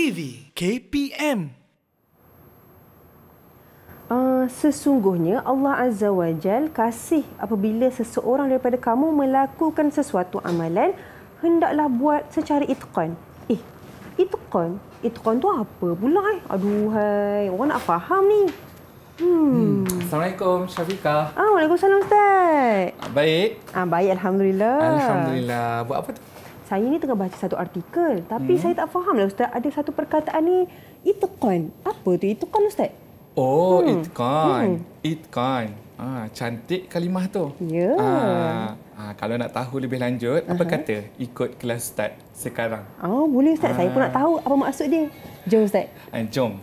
TV KPM. Sesungguhnya Allah Azza wa Jal kasih apabila seseorang daripada kamu melakukan sesuatu amalan, hendaklah buat secara itqan. Itqan? Itqan tu apa pula Aduhai, orang nak faham ni. Assalamualaikum Syafiqah. Waalaikumsalam Ustaz. Baik. Baik, Alhamdulillah. Alhamdulillah. Buat apa tu? Saya ni tengah baca satu artikel, tapi saya tak faham lah Ustaz. Ada satu perkataan ni, itqan. Apa tu itqan Ustaz? Oh, itqan. Itqan. Cantik kalimah tu. Ya. Kalau nak tahu lebih lanjut, apa kata ikut kelas Ustaz sekarang? Boleh Ustaz. Saya pun nak tahu apa maksud dia. Jom Ustaz. Jom.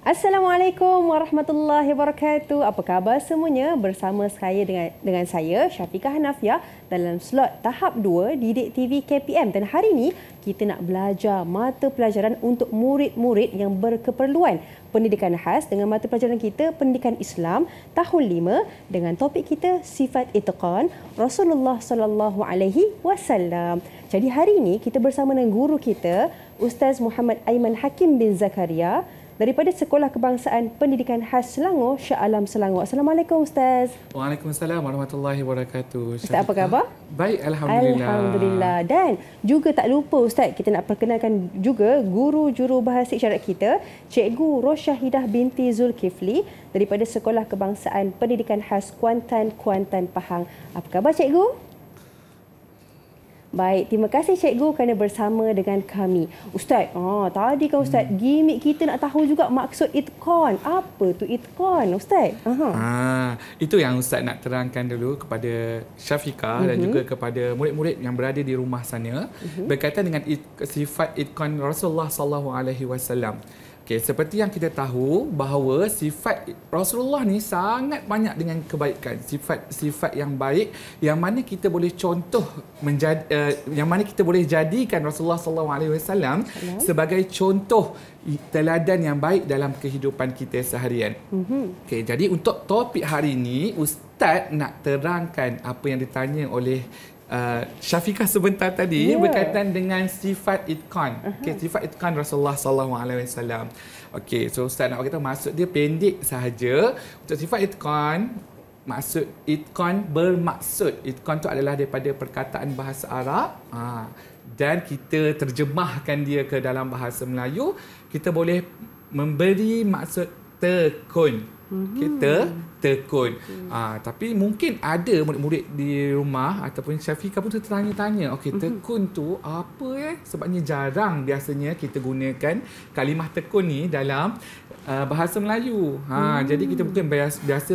Assalamualaikum warahmatullahi wabarakatuh. Apa khabar semuanya? Bersama saya dengan saya Syafiqah Hanafiah dalam slot tahap 2 Didik TV KPM. Dan hari ini kita nak belajar mata pelajaran untuk murid-murid yang berkeperluan pendidikan khas dengan mata pelajaran kita Pendidikan Islam tahun 5 dengan topik kita sifat itqan Rasulullah sallallahu alaihi wasallam. Jadi hari ini kita bersama dengan guru kita Ustaz Muhammad Aiman Hakim bin Zakaria daripada Sekolah Kebangsaan Pendidikan Khas Selangor, Shah Alam Selangor. Assalamualaikum Ustaz. Waalaikumsalam warahmatullahi wabarakatuh. Ustaz, apa khabar? Baik, Alhamdulillah. Alhamdulillah. Dan juga tak lupa Ustaz, kita nak perkenalkan juga guru jurubahasa isyarat kita, Cikgu Rosyahidah binti Zulkifli daripada Sekolah Kebangsaan Pendidikan Khas Kuantan Pahang. Apa khabar Cikgu? Baik, terima kasih Cikgu kerana bersama dengan kami. Ustaz, tadi kan Ustaz, gimik kita nak tahu juga maksud itqan. Apa tu itqan, Ustaz? Itu yang Ustaz nak terangkan dulu kepada Syafiqah dan juga kepada murid-murid yang berada di rumah sana berkaitan dengan sifat itqan Rasulullah sallallahu alaihi wasallam. Okey, seperti yang kita tahu bahawa sifat Rasulullah ni sangat banyak dengan kebaikan, sifat-sifat yang baik yang mana kita boleh contoh yang mana kita boleh jadikan Rasulullah sallallahu alaihi wasallam sebagai contoh teladan yang baik dalam kehidupan kita seharian. Okey, jadi untuk topik hari ini Ustaz nak terangkan apa yang ditanya oleh Syafiqah sebentar tadi berkaitan dengan sifat itqan. Sifat itqan Rasulullah sallallahu alaihi wasallam. Okey, so Ustaz nak beritahu maksud dia pendek sahaja. Untuk sifat itqan, maksud itqan bermaksud. Itqan tu adalah daripada perkataan bahasa Arab. Dan kita terjemahkan dia ke dalam bahasa Melayu, kita boleh memberi maksud tekun. Kita tekun. Tapi mungkin ada murid-murid di rumah ataupun Syafiqah pun tertanya-tanya, okey, tekun tu apa sebabnya jarang biasanya kita gunakan kalimah tekun ni dalam bahasa Melayu. Jadi kita mungkin biasa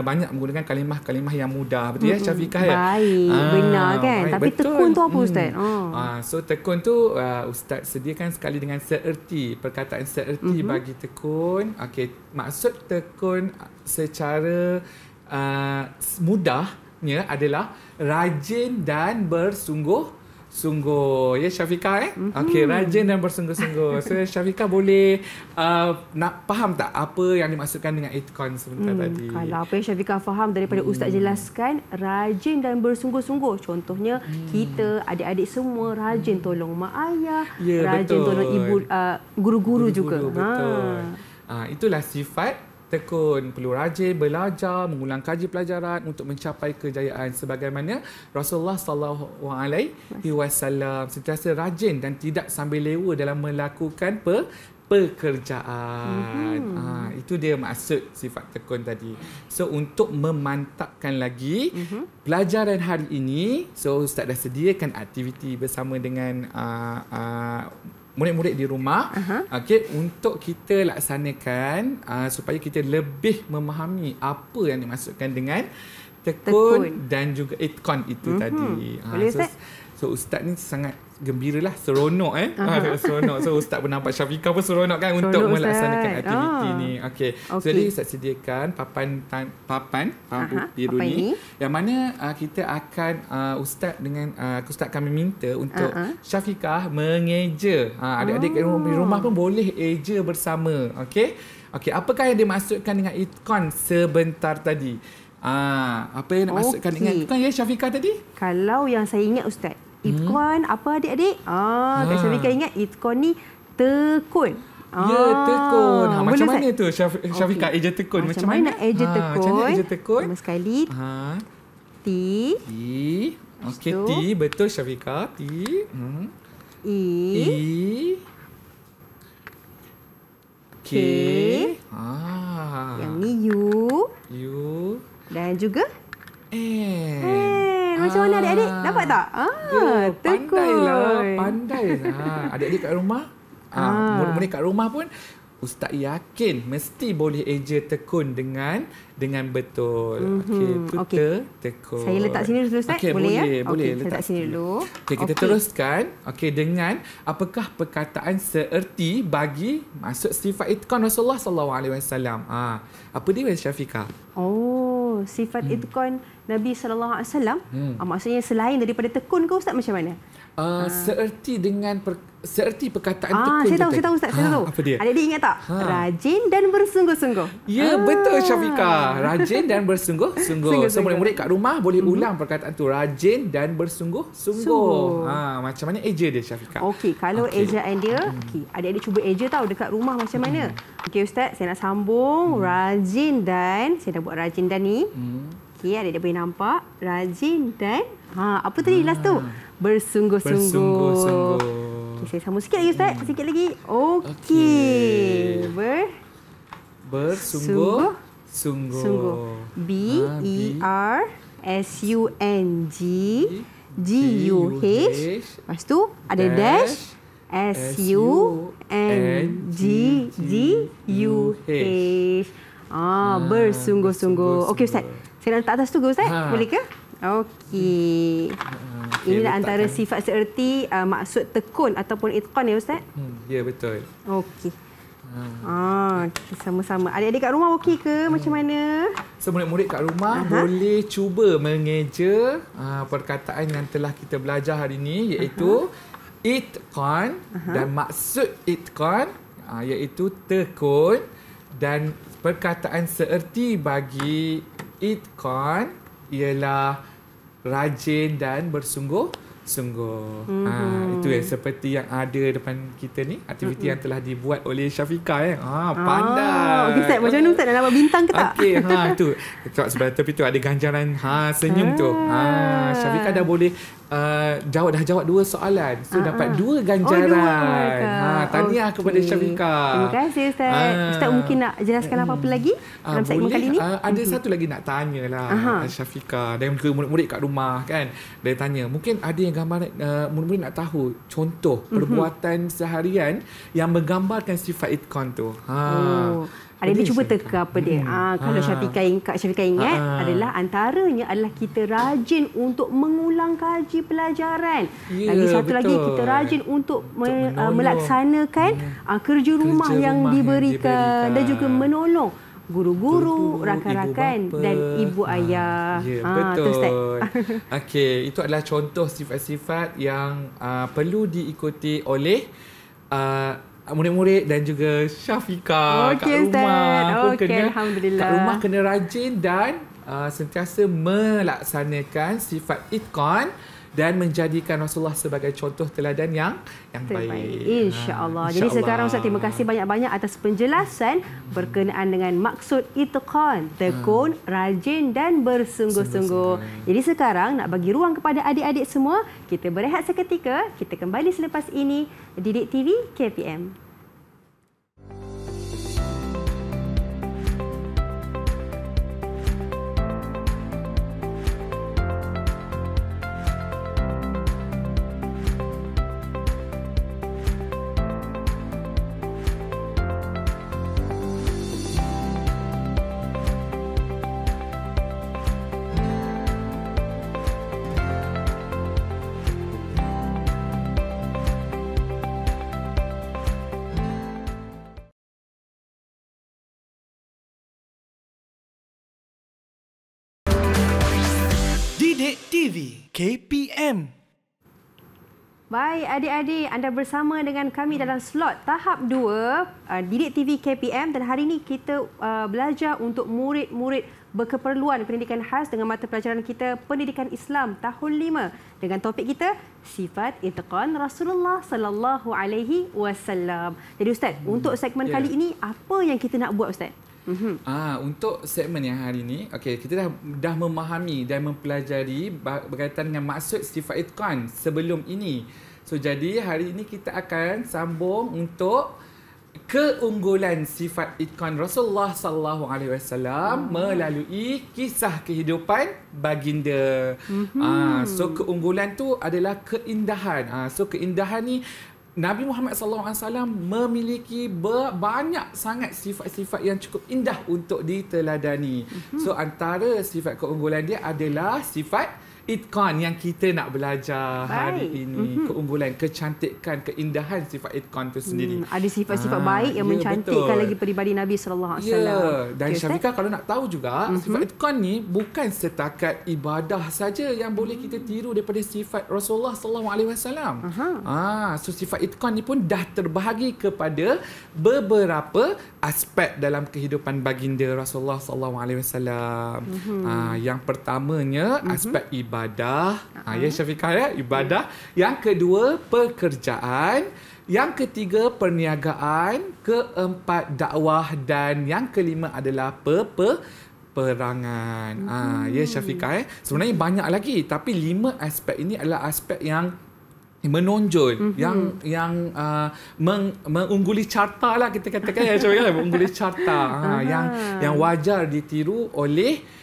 banyak menggunakan kalimah-kalimah yang mudah, betul ya Syafiqah ya? Baik, benar kan? Baik, tapi betul. Tekun tu apa Ustaz? So tekun tu Ustaz sediakan sekali dengan seerti, perkataan seerti bagi tekun. Okey, maksud tekun secara mudahnya adalah rajin dan bersungguh-sungguh. Ya Syafiqah Okey, rajin dan bersungguh-sungguh. So Syafiqah boleh nak faham tak apa yang dimaksudkan dengan itqan sebentar tadi? Kalau apa yang Syafiqah faham daripada Ustaz jelaskan, rajin dan bersungguh-sungguh. Contohnya kita adik-adik semua rajin tolong mak ayah, rajin tolong ibu guru-guru juga. Betul. Itulah sifat tekun, perlu rajin belajar, mengulang kaji pelajaran untuk mencapai kejayaan sebagaimana Rasulullah sallallahu alaihi wasallam sentiasa rajin dan tidak sambil lewa dalam melakukan pekerjaan. Itu dia maksud sifat tekun tadi. So untuk memantapkan lagi pelajaran hari ini, so Ustaz dah sediakan aktiviti bersama dengan murid-murid di rumah, okey, untuk kita laksanakan supaya kita lebih memahami apa yang dimaksudkan dengan tekun dan juga itqan itu tadi. Boleh Ustaz? So Ustaz ni sangat gembiralah, seronok seronok. So Ustaz pun nampak Syafiqah pun seronok kan untuk melaksanakan aktiviti ni. Okey. Jadi Ustaz sediakan papan biru ni yang mana kita akan Ustaz dengan Ustaz kami minta untuk Syafiqah mengeja. Adik-adik di rumah pun boleh eja bersama. Okey. Apakah yang dimaksudkan dengan itqan sebentar tadi? Apa yang dimaksudkan dengan itqan ya Syafiqah tadi? Kalau yang saya ingat Ustaz, itqan apa adik-adik? Kak Syafiqah ingat itqan ni tekun. Ya, tekun. Macam mana tu Syafiqah eja tekun? Macam mana eja tekun? Macam mana eja tekun? Pertama sekali. T. Okey, T. Betul Syafiqah. T. E. K. Yang ni U. Dan juga macam mana adik-adik? Dapat tak? Pandailah. Adik-adik kat rumah, murid-murid kat rumah pun Ustaz yakin mesti boleh eja tekun dengan betul. Tekun. Saya letak sini dulu Ustaz. Boleh letak sini dulu. Kita teruskan dengan apakah perkataan seerti bagi maksud sifat itqan Rasulullah SAW. Apa dia Syafiqah? Sifat itqan Nabi SAW. Maksudnya selain daripada tekun ke Ustaz, macam mana? Seerti perkataan tekun. Saya tahu Ustaz. Apa dia? Adik-adik ingat tak? Rajin dan bersungguh-sungguh. Ya, betul Syafiqah. Rajin dan bersungguh-sungguh. So murid-murid kat rumah boleh ulang perkataan tu. Rajin dan bersungguh-sungguh. Macam mana eja dia Syafiqah? Kalau ejaan dia, adik-adik cuba eja tahu dekat rumah macam mana. Ustaz, saya nak sambung. Rajin dan, saya dah buat rajin dan ni. Adik-adik boleh nampak. Rajin dan, apa tadi last tu? Bersungguh-sungguh. Saya sambung sikit lagi Ustaz. Sikit lagi. Bersungguh-sungguh. BERSUNGGUH. Lepas tu ada dash. SUNGGUH. Bersungguh-sungguh. Okey Ustaz. Saya nak letak atas tu ke Ustaz? Boleh ke? Okey. Inilah antara sifat seerti maksud tekun ataupun itqan ya Ustaz? Ya, betul. Okey. Sama-sama. Adik-adik kat rumah okey ke? Macam mana? So, murid-murid kat rumah boleh cuba mengeja perkataan yang telah kita belajar hari ini, iaitu itqan dan maksud itqan iaitu tekun, dan perkataan seerti bagi itqan ialah rajin dan bersungguh-sungguh. Itu yang seperti yang ada depan kita ni, aktiviti yang telah dibuat oleh Syafiqah. Pandai. Okey Ustaz, macam mana Ustaz nak dapat bintang ke tak? Okey, tu. Tengok sebelah tepi tu ada ganjaran senyum tu. Syafiqah dah boleh jawab 2 soalan. So dapat 2 ganjaran. Tahniah kepada Syafiqah. Terima kasih Ustaz. Ustaz mungkin nak jelaskan apa-apa lagi dalam segmen kali ni? Ada satu lagi nak tanyalah Syafiqah dan juga murid-murid kat rumah kan. Dia tanya, mungkin ada yang gambar murid-murid nak tahu contoh perbuatan seharian yang menggambarkan sifat itqan tu. Adik-adik cuba teka apa dia. Kalau Kak Syafiqah ingat adalah antaranya adalah kita rajin untuk mengulang kaji pelajaran. Lagi satu lagi kita rajin untuk melaksanakan kerja rumah yang diberikan dan juga menolong guru-guru, rakan-rakan dan ibu ayah. Betul. Okey, itu adalah contoh sifat-sifat yang perlu diikuti oleh murid-murid dan juga Syafiqah kat rumah pun kena, kat rumah kena rajin dan sentiasa melaksanakan sifat itqan dan menjadikan Rasulullah sebagai contoh teladan yang baik. InsyaAllah. Jadi sekarang Ustaz, terima kasih banyak-banyak atas penjelasan berkenaan dengan maksud itqan, tekun, rajin dan bersungguh-sungguh. Jadi sekarang nak bagi ruang kepada adik-adik semua, kita berehat seketika, kita kembali selepas ini di Didik TV KPM. TV KPM. Baik, adik-adik, anda bersama dengan kami dalam slot tahap 2 Didik TV KPM, dan hari ini kita belajar untuk murid-murid berkeperluan pendidikan khas dengan mata pelajaran kita Pendidikan Islam tahun 5 dengan topik kita Sifat Itqan Rasulullah sallallahu alaihi wasallam. Jadi Ustaz, untuk segmen kali ini apa yang kita nak buat Ustaz? Untuk segmen yang hari ini, kita dah memahami dan mempelajari berkaitan dengan maksud sifat itqan sebelum ini. So jadi hari ini kita akan sambung untuk keunggulan sifat itqan Rasulullah sallallahu alaihi wasallam melalui kisah kehidupan baginda. So keunggulan tu adalah keindahan. So keindahan ni Nabi Muhammad SAW memiliki banyak sangat sifat-sifat yang cukup indah untuk diteladani. So antara sifat keunggulan dia adalah sifat itqan yang kita nak belajar hari ini. Keunggulan, kecantikan, keindahan sifat itqan itu sendiri. Ada sifat-sifat baik yang mencantikkan lagi peribadi Nabi SAW. Dan Syafiqah, kalau nak tahu juga, sifat itqan ni bukan setakat ibadah saja yang boleh kita tiru daripada sifat Rasulullah SAW. So sifat itqan ni pun dah terbahagi kepada beberapa aspek dalam kehidupan baginda Rasulullah SAW. Yang pertamanya aspek ibadah. Ya Syafiqah, ya, ibadah. Yang kedua pekerjaan. Yang ketiga perniagaan. Keempat dakwah. Dan yang kelima adalah perangan. Ya Syafiqah, sebenarnya banyak lagi, tapi 5 aspek ini adalah aspek yang menonjol, yang mengungguli carta lah kita katakan, ya Syafiqah, mengungguli carta. Yang wajar ditiru oleh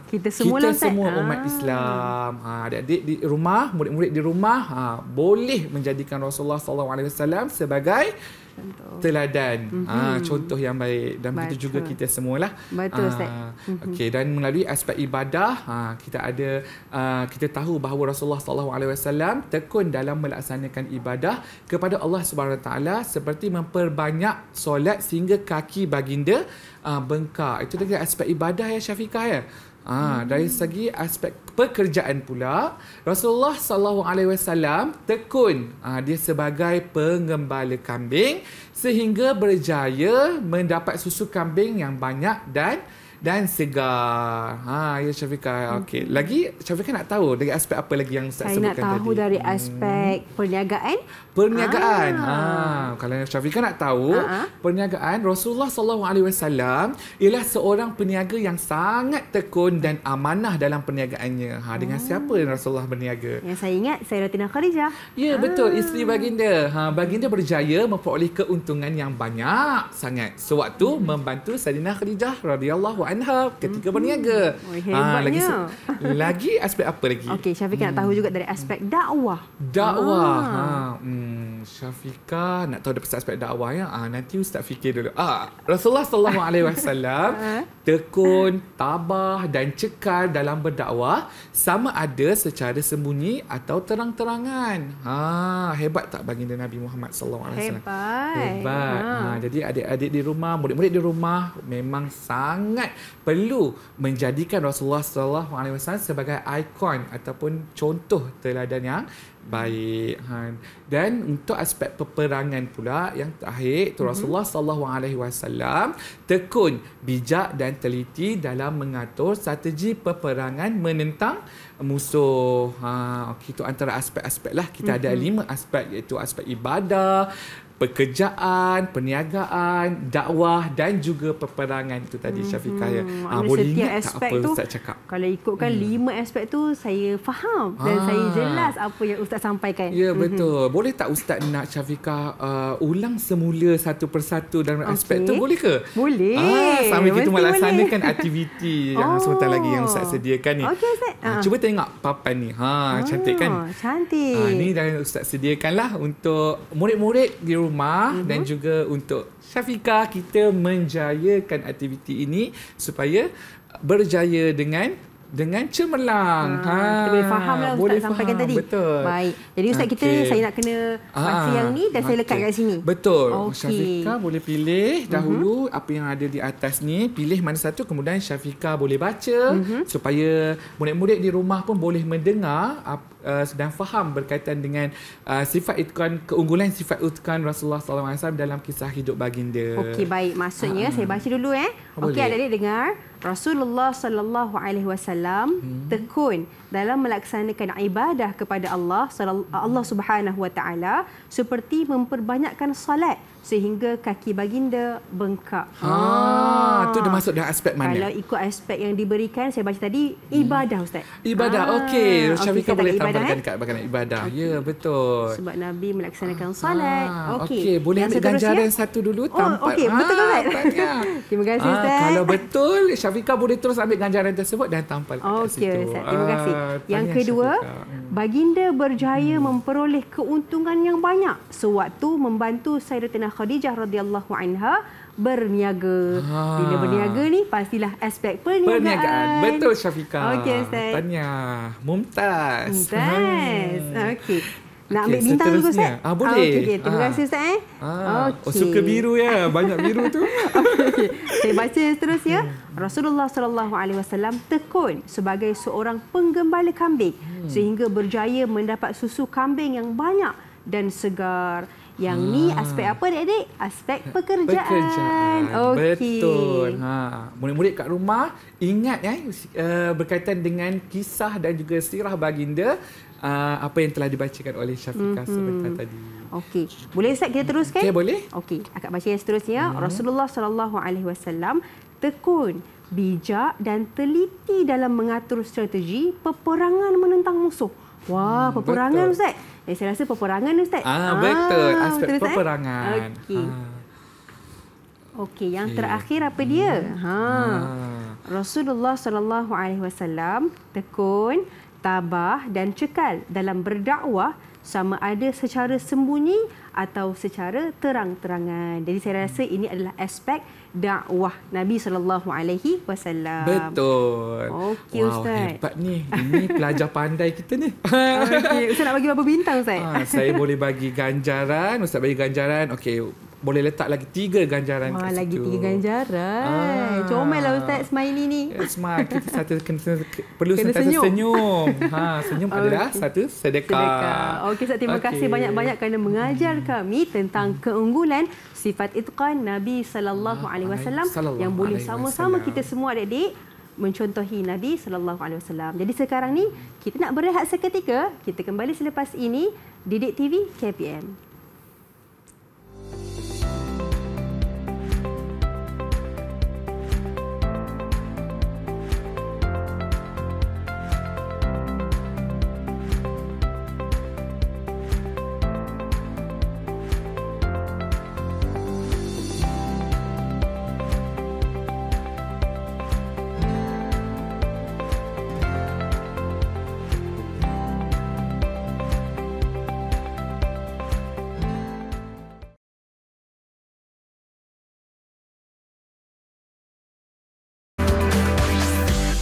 kita semua umat Islam. Adik-adik di rumah, murid-murid di rumah boleh menjadikan Rasulullah SAW sebagai teladan, contoh yang baik, dan begitu juga kita semualah. Betul Ustaz. Dan melalui aspek ibadah, kita tahu bahawa Rasulullah SAW tekun dalam melaksanakan ibadah kepada Allah Subhanahu Wa Taala, seperti memperbanyak solat sehingga kaki baginda bengkak. Itu dari aspek ibadah, ya Syafiqah, ya. Dari segi aspek pekerjaan pula, Rasulullah SAW tekun dia sebagai pengembala kambing sehingga berjaya mendapat susu kambing yang banyak dan segar. Ya Syafiqah. Lagi Syafiqah nak tahu dari aspek apa lagi yang Ustaz sebutkan tadi? Saya nak tahu dari aspek perniagaan. Kalau Syafiqah nak tahu, perniagaan, Rasulullah SAW ialah seorang peniaga yang sangat tekun dan amanah dalam perniagaannya. Dengan siapa Rasulullah berniaga? Yang saya ingat, Sayyidatina Khadijah. Ya, betul, isteri baginda. Baginda berjaya memperoleh keuntungan yang banyak sangat sewaktu membantu Sayyidatina Khadijah radhiyallahu anha ketika berniaga. Hebatnya. Lagi aspek apa lagi? Syafiqah nak tahu juga dari aspek dakwah. Syafiqah nak tahu dari aspek dakwah, ya. Nanti Ustaz fikir dulu. Rasulullah SAW tekun, tabah dan cekal dalam berdakwah, sama ada secara sembunyi atau terang-terangan. Hebat tak baginda Nabi Muhammad SAW? Hebat. Jadi adik-adik di rumah, murid-murid di rumah memang sangat perlu menjadikan Rasulullah SAW sebagai ikon ataupun contoh teladan yang baik. Dan untuk aspek peperangan pula, yang terakhir tu Rasulullah SAW tekun, bijak dan teliti dalam mengatur strategi peperangan menentang musuh. Itu antara aspek-aspek lah. Kita ada 5 aspek, iaitu aspek ibadah, pekerjaan, perniagaan, dakwah dan juga peperangan itu tadi Syafiqah, ya. Boleh ingat tak apa Ustaz cakap? Kalau ikutkan 5 aspek tu, saya faham dan saya jelas apa yang Ustaz sampaikan. Ya, betul. Boleh tak Ustaz nak Syafiqah ulang semula satu persatu dalam aspek tu, boleh ke? Boleh. Sambil kita melaksanakan aktiviti yang sebentar lagi yang Ustaz sediakan ni. Ustaz. Cuba tengok papan ni. Cantik kan? Cantik. Ni dah Ustaz sediakanlah untuk murid-murid di rumah dan juga untuk Syafiqah, kita menjayakan aktiviti ini supaya berjaya dengan dengan cemerlang. Kita boleh faham lah Ustaz sampaikan tadi. Betul. Baik. Jadi Ustaz kita saya nak kena baca yang ni dan saya lekat kat sini. Betul. Syafiqah boleh pilih dahulu apa yang ada di atas ni, pilih mana satu, kemudian Syafiqah boleh baca supaya murid-murid di rumah pun boleh mendengar dan faham berkaitan dengan sifat itqan, keunggulan sifat itqan Rasulullah SAW dalam kisah hidup baginda. Okey, baik. Maksudnya saya baca dulu Okey, adik-adik dengar. Rasulullah sallallahu alaihi wasallam tekun dalam melaksanakan ibadah kepada Allah Subhanahu wa taala seperti memperbanyakkan solat sehingga kaki baginda bengkak. Tu dia masuk dalam aspek mana? Kalau ikut aspek yang diberikan, saya baca tadi ibadah Ustaz. Ibadah. Okey. Syafiqah boleh ibadah, tambahkan dekat bahagian ibadah. Ya, betul. Sebab Nabi melaksanakan solat. Okey, boleh ambil ganjaran satu dulu tanpa. Okey, betul Ustaz. Terima kasih Ustaz. Kalau betul, Syafiqah boleh terus ambil ganjaran tersebut dan tampal kat situ. Okey Ustaz, terima kasih. Yang kedua, baginda berjaya memperoleh keuntungan yang banyak sewaktu membantu Sayyidatina Khadijah radhiyallahu anha berniaga. Bila berniaga ni pastilah aspek perniagaan. Betul Syafiqah. Okey Ustaz. Tahniah. Mumtaz. Okey. Nak ambil bintang dulu Ustaz? Boleh. Okey, terima kasih Ustaz. Suka biru ya, banyak biru tu. Okay. Saya baca seterusnya. Rasulullah sallallahu alaihi wasallam tekun sebagai seorang penggembala kambing sehingga berjaya mendapat susu kambing yang banyak dan segar. Yang ni aspek apa adik-adik? Aspek pekerjaan. Betul. Murid-murid kat rumah ingat berkaitan dengan kisah dan juga sirah baginda apa yang telah dibacakan oleh Syafiqah sebentar tadi. Okey. Boleh Ustaz kita teruskan? Okey, boleh. Okey, akak baca yang seterusnya. Rasulullah sallallahu alaihi wasallam tekun, bijak dan teliti dalam mengatur strategi peperangan menentang musuh. Wah, peperangan betul. Ustaz. Saya rasa peperangan Ustaz. Betul, aspek betul, peperangan. Okey. Okey, yang terakhir apa dia? Rasulullah sallallahu alaihi wasallam tekun, tabah dan cekal dalam berdakwah sama ada secara sembunyi atau secara terang-terangan. Jadi saya rasa ini adalah aspek dakwah Nabi sallallahu alaihi wasallam. Betul. Okey Ustaz. Hebat ni. Ini pelajar pandai kita ni. Okey, Ustaz nak bagi berapa bintang Ustaz? Saya boleh bagi ganjaran, Ustaz bagi ganjaran. Okey, boleh letak lagi 3 ganjaran kat situ. Lagi 3 ganjaran. Comel lah Ustaz Smiley ni. Smart. Kita perlu sentiasa senyum. Senyum adalah satu sedekah. Okey Ustaz, terima kasih banyak-banyak kerana mengajar kami tentang keunggulan sifat itqan Nabi sallallahu alaihi wasallam yang boleh sama-sama kita semua adik-adik mencontohi Nabi sallallahu alaihi wasallam. Jadi sekarang ni kita nak berehat seketika. Kita kembali selepas ini Didik TV KPM.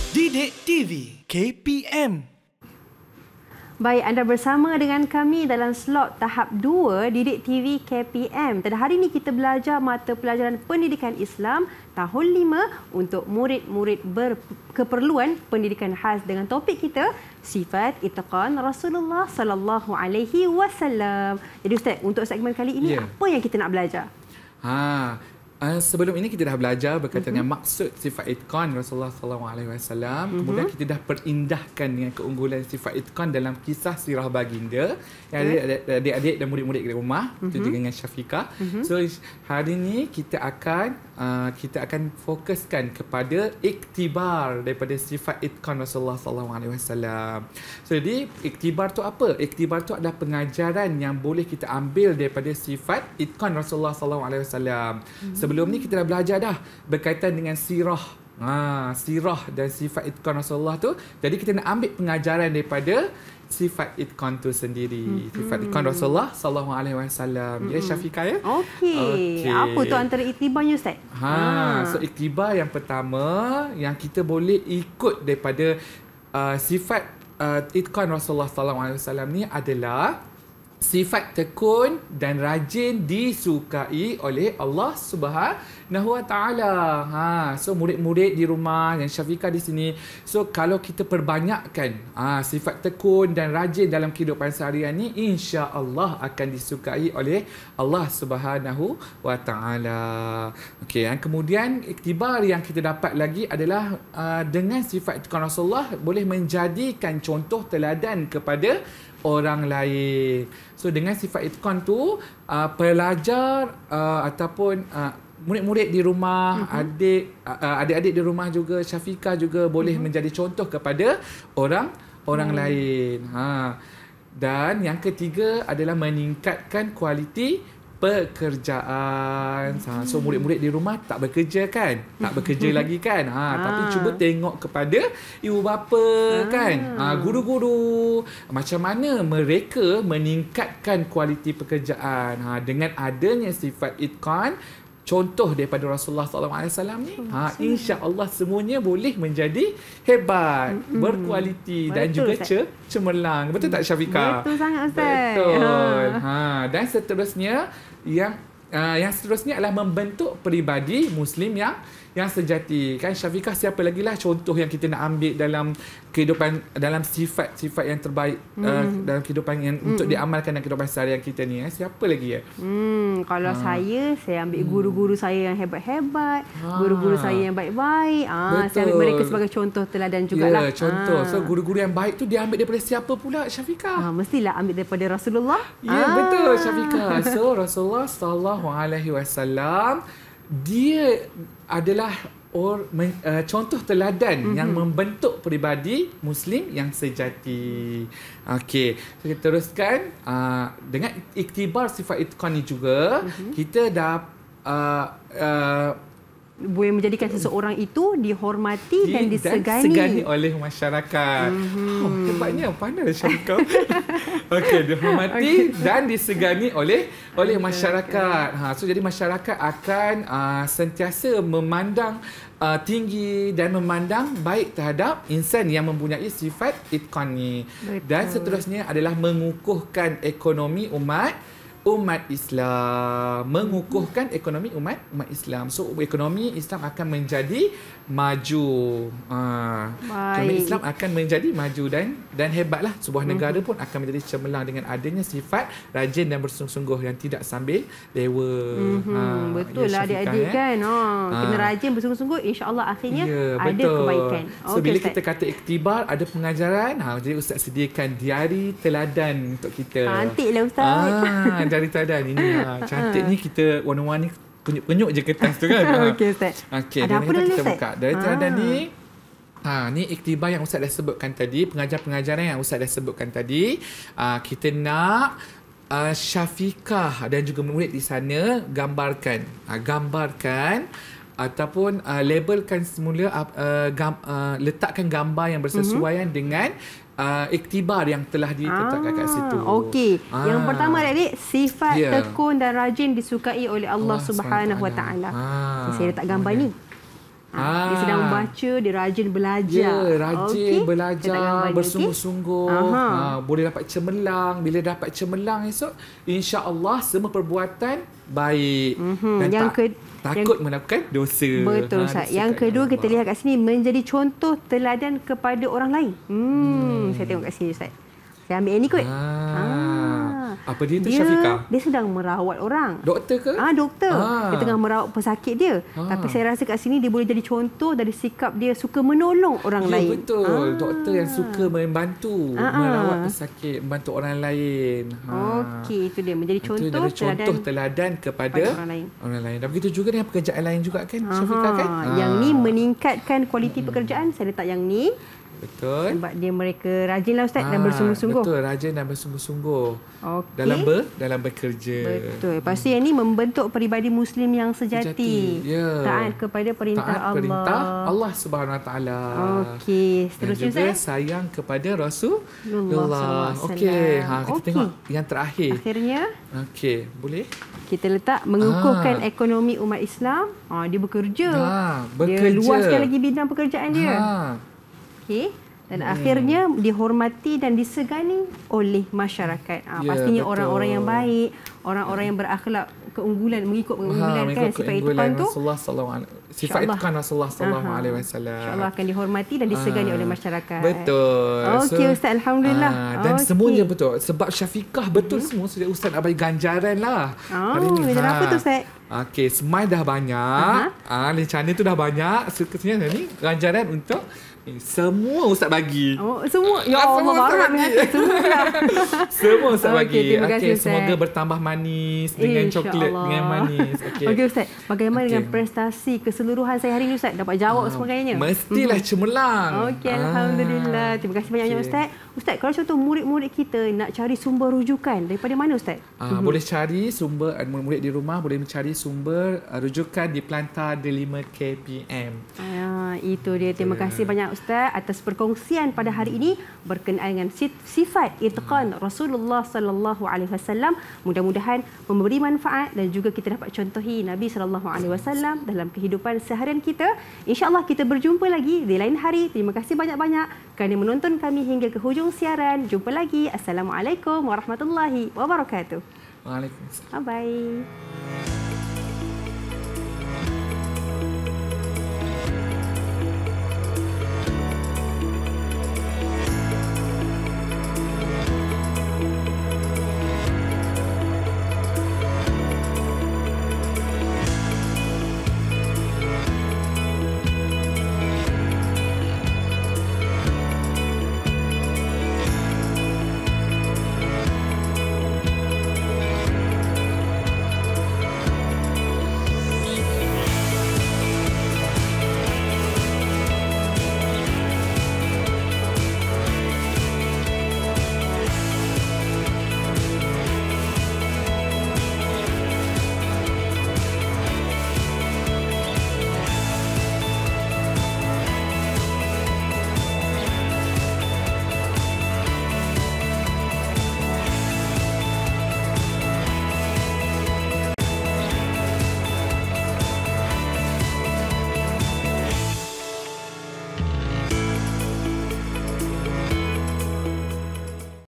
Didik TV KPM. Baik, anda bersama dengan kami dalam slot tahap 2 Didik TV KPM. Pada hari ini kita belajar mata pelajaran pendidikan Islam tahun 5 untuk murid-murid berkeperluan pendidikan khas dengan topik kita sifat itqan Rasulullah sallallahu alaihi wasallam. Jadi Ustaz, untuk segmen kali ini apa yang kita nak belajar? Sebelum ini kita dah belajar berkaitan dengan maksud sifat itqan Rasulullah SAW. Kemudian kita dah perindahkan dengan keunggulan sifat itqan dalam kisah sirah baginda yang adik-adik dan murid-murid di rumah itu juga dengan Syafiqah. So hari ini kita akan fokuskan kepada iktibar daripada sifat itqan Rasulullah SAW. So jadi iktibar tu apa? Iktibar tu adalah pengajaran yang boleh kita ambil daripada sifat itqan Rasulullah SAW. Sebelum ni kita dah belajar dah berkaitan dengan sirah sirah dan sifat itqan Rasulullah tu. Jadi kita nak ambil pengajaran daripada sifat itqan tu sendiri. Sifat itqan Rasulullah sallallahu alaihi wasallam. Ya Syafiqah ya. Okey. Apa tu antara iktibarnya Ustaz? So iktibar yang pertama yang kita boleh ikut daripada sifat itqan Rasulullah sallallahu alaihi wasallam ni adalah sifat tekun dan rajin disukai oleh Allah Subhanahu Wa Taala. So murid-murid di rumah yang Syafiqah di sini, so kalau kita perbanyakkan sifat tekun dan rajin dalam kehidupan seharian ni, insya-Allah akan disukai oleh Allah Subhanahu Wa Taala. Okey, yang kemudian iktibar yang kita dapat lagi adalah dengan sifat itqan Rasulullah boleh menjadikan contoh teladan kepada orang lain. So dengan sifat itqan tu pelajar ataupun murid-murid di rumah, adik-adik di rumah juga, Syafiqah juga boleh menjadi contoh kepada orang lain. Dan yang ketiga adalah meningkatkan kualiti pekerjaan. So murid-murid di rumah tak bekerja kan? Tak bekerja lagi kan? Tapi cuba tengok kepada ibu bapa kan? Guru-guru. Macam mana mereka meningkatkan kualiti pekerjaan dengan adanya sifat itqan, contoh daripada Rasulullah SAW ni, insya-Allah semuanya boleh menjadi hebat, berkualiti dan juga cemerlang. Betul tak Syafiqah? Betul sangat Ustaz. Betul. Dan seterusnya yang seterusnya adalah membentuk peribadi Muslim yang sejati. Kan Syafiqah, siapa lagi lah contoh yang kita nak ambil dalam kehidupan, dalam sifat-sifat yang terbaik dalam kehidupan yang untuk diamalkan dalam kehidupan seharian kita ni. Siapa lagi ya? Kalau saya ambil guru-guru saya yang hebat-hebat, guru-guru saya yang baik-baik. Saya ambil mereka sebagai contoh teladan jugalah. Ya, contoh. So guru-guru yang baik tu dia ambil daripada siapa pula Syafiqah? Mestilah ambil daripada Rasulullah. Ya, betul Syafiqah. So Rasulullah sallallahu alaihi wasallam dia adalah contoh teladan yang membentuk peribadi Muslim yang sejati. Okey, so kita teruskan dengan iktibar sifat itqan ni juga kita dah boleh menjadikan seseorang itu dihormati dan disegani oleh masyarakat. Hebatnya, pandai Syafiqah. Okey, dihormati dan disegani oleh masyarakat. So jadi masyarakat akan sentiasa memandang tinggi dan memandang baik terhadap insan yang mempunyai sifat itqan ni. Dan seterusnya adalah mengukuhkan ekonomi umat Islam, mengukuhkan ekonomi umat Islam. So ekonomi Islam akan menjadi maju. Ekonomi Islam akan menjadi maju dan hebatlah. Sebuah negara pun akan menjadi cemerlang dengan adanya sifat rajin dan bersungguh-sungguh yang tidak sambil lewa. Betul lah adik-adik kan. Kena rajin bersungguh-sungguh, insya-Allah akhirnya ada kebaikan. So bila kita kata iktibar, ada pengajaran, jadi Ustaz sediakan diari teladan untuk kita. Cantiklah Ustaz. Diari teladan ini cantik ni, kita warna-warni penyuk je kertas tu kan. Okey Ustaz. Okey, ada apa dalam kita Ustaz? buka. Diari teladan ni ni iktibar yang Ustaz dah sebutkan tadi, pengajaran-pengajaran yang Ustaz dah sebutkan tadi. Kita nak Syafiqah dan juga murid di sana gambarkan ataupun labelkan semula, letakkan gambar yang bersesuaian dengan iktibar yang telah ditetapkan kat situ. Okey. Yang pertama adik, sifat tekun dan rajin disukai oleh Allah Subhanahu Wa Taala. Saya letak gambar ni. Dia sedang membaca, dia rajin belajar. Ya, rajin belajar, bersungguh-sungguh. Boleh dapat cemerlang. Bila dapat cemerlang esok, insya-Allah semua perbuatan baik. Dan takut melakukan dosa. Betul Ustaz. Yang kedua kita lihat kat sini, menjadi contoh teladan kepada orang lain. Saya tengok kat sini Ustaz. Saya ambil yang ni kot. Apa dia tu Syafiqah? Dia sedang merawat orang. Doktor ke? Doktor. Dia tengah merawat pesakit dia. Tapi saya rasa kat sini dia boleh jadi contoh dari sikap dia suka menolong orang lain. Betul. Doktor yang suka membantu merawat pesakit, membantu orang lain. Okey, itu dia menjadi contoh teladan kepada orang lain. Dan begitu juga dengan pekerjaan lain juga kan Syafiqah kan? Yang ni meningkatkan kualiti pekerjaan. Saya letak yang ni. Betul. Sebab mereka rajinlah Ustaz dan bersungguh-sungguh. Betul, rajin dan bersungguh-sungguh. Okey. Dalam bekerja. Betul. Lepas tu yang ni membentuk peribadi Muslim yang sejati. Ya. Taat kepada perintah Allah. Allah Subhanahu Wa Taala. Okey. Dan Seterusnya juga Ustaz. sayang kepada Rasulullah. SAW. Okey. Kita Okey. tengok yang terakhir. Akhirnya Okey, boleh? kita letak mengukuhkan ekonomi umat Islam. Dia bekerja. Bekerja. Dia luaskan lagi bidang pekerjaan dia. Okey. Dan akhirnya dihormati dan disegani oleh masyarakat. Pastinya betul. orang-orang yang baik, orang-orang yang berakhlak keunggulan, mengikut keunggulan kan sifat itqan tu. Sifat itqan Rasulullah sallallahu alaihi wasallam. InsyaAllah akan dihormati dan disegani oleh masyarakat. Betul. Okey Ustaz, alhamdulillah. Dan semuanya betul. Sebab Syafiqah betul semua sudah Ustaz nak bagi ganjaran lah. Ganjaran apa tu Ustaz? Okey, smile dah banyak. Lencana tu dah banyak. Seterusnya ni ganjaran untuk semua Ustaz bagi. Semua. Ya Allah, marah semua Ustaz bagi. Terima kasih Ustaz. Semoga bertambah manis dengan coklat dengan manis. Okey Ustaz, bagaimana dengan prestasi keseluruhan saya hari ini Ustaz? Dapat jawab sebagainya? Mestilah cemerlang. Okey, alhamdulillah. Terima kasih banyak-banyak Ustaz. Ustaz, kalau contoh murid-murid kita nak cari sumber rujukan, daripada mana Ustaz? Boleh cari sumber, murid di rumah boleh mencari sumber rujukan di Planta Delima KPM. Itu dia. Terima kasih banyak Ustaz atas perkongsian pada hari ini berkenaan dengan sifat itqan Rasulullah sallallahu alaihi wasallam. Mudah-mudahan memberi manfaat dan juga kita dapat contohi Nabi sallallahu alaihi wasallam dalam kehidupan seharian kita. Insya-Allah kita berjumpa lagi di lain hari. Terima kasih banyak-banyak kerana menonton kami hingga ke hujung siaran. Jumpa lagi. Assalamualaikum warahmatullahi wabarakatuh. Waalaikumsalam. Bye bye.